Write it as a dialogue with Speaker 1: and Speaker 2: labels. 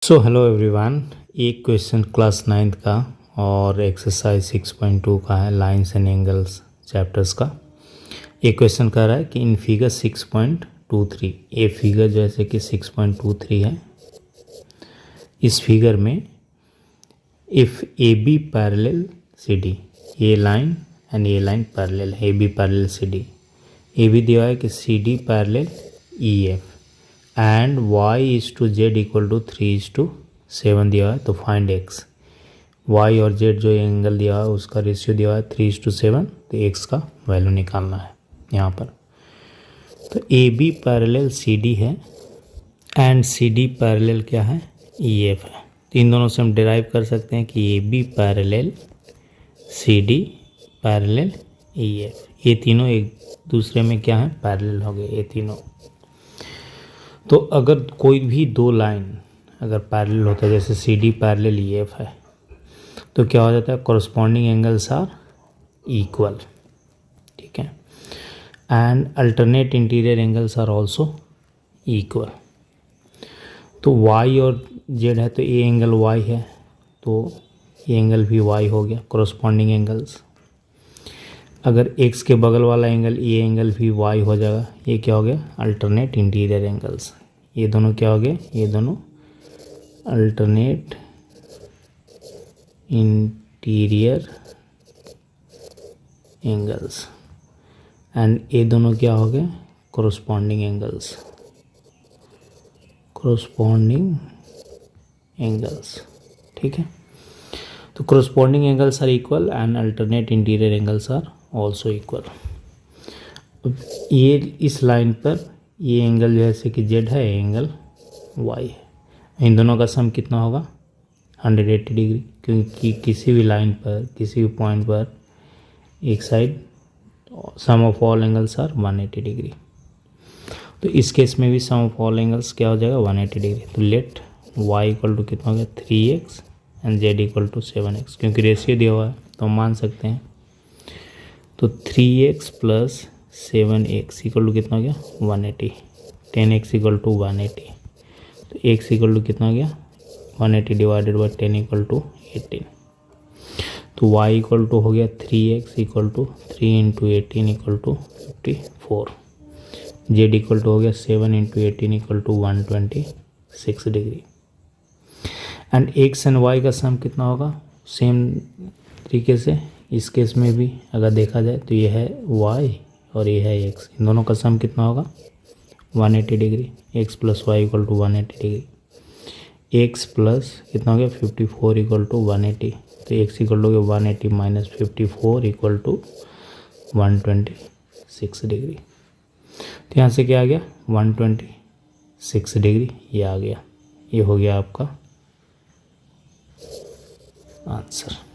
Speaker 1: So hello everyone, एक question class 9th का और एक्सरसाइज 6.2 का है लाइंस एंड एंगल्स चैप्टर्स का। एक क्वेश्चन कह रहा है कि इन फिगर 6.23, ये फिगर जैसे कि 6.23 है, इस फिगर में if A B parallel C D, ये लाइन एंड ये लाइन पैरेलल है, A B parallel C D, ए भी दिया है कि C D parallel E F and y is to Z equal to 3:7 दिया है, तो फाइंड x। y और z जो एंगल दिया है उसका रेशियो दिया है 3:7, तो x का वैल्यू निकालना है यहाँ पर। तो A B parallel C D है एंड सी डी पैरेलल क्या है, ई एफ है। तो इन दोनों से हम डिराइव कर सकते हैं कि A B parallel C D parallel E F, ये तीनों एक दूसरे में क्या है, पैरेलल हो गए ये तीनों। तो अगर कोई भी दो लाइन अगर पैरेलल होता है, जैसे C D parallel E F है, तो क्या हो जाता है, कॉरस्पॉन्डिंग एंगल्स आर इक्वल, ठीक है, and alternate interior angles are also equal. तो y और z है, तो ये एंगल y है, तो ये एंगल भी y हो गया, कॉरस्पॉन्डिंग एंगल्स। अगर x के बगल वाला एंगल, ये एंगल भी y हो जाएगा, ये क्या हो गया, अल्टरनेट इंटीरियर एंगल्स। ये दोनों क्या हो गए, ये दोनों अल्टरनेट इंटीरियर एंगल्स एंड ये दोनों क्या हो गए, कॉरस्पॉन्डिंग एंगल्स, कॉरस्पॉन्डिंग एंगल्स, ठीक है। तो corresponding angles are equal and alternate interior angles are also equal. ये इस लाइन पर ये एंगल जैसे कि z है, एंगल y है, इन दोनों का सम कितना होगा, 180 डिग्री, क्योंकि किसी भी लाइन पर किसी भी पॉइंट पर एक side sum of all angles are 180 degree. तो इस केस में भी सम ऑफ ऑल एंगल्स क्या हो जाएगा, 180 डिग्री। तो लेट y इक्वल टू कितना हो गया, 3x and z equal to 7x, क्योंकि रेशियो दिया हुआ है तो हम मान सकते हैं। तो 3x plus 7x equal to कितना हो गया, 180, 10x इक्वल टू 180, तो x इक्वल टू कितना हो गया, 180 डिवाइडेड बाई 10 इक्वल टू 18। तो y इक्वल टू हो गया 3x equal to 3 into 18 equal to 54, z equal to हो गया 7 into 18 equal to 126 degree. And x and y का सम कितना होगा, सेम तरीके से इस केस में भी अगर देखा जाए तो ये है y और ये है x, इन दोनों का सम कितना होगा, 180 degree, x plus Y equal to 180 degree, x plus कितना हो गया 54 इक्वल टू 180, तो x equal to 180 minus 54 equal to 126 degree. तो यहाँ से क्या आ गया, 126 डिग्री ये आ गया, ये हो गया आपका आंसर।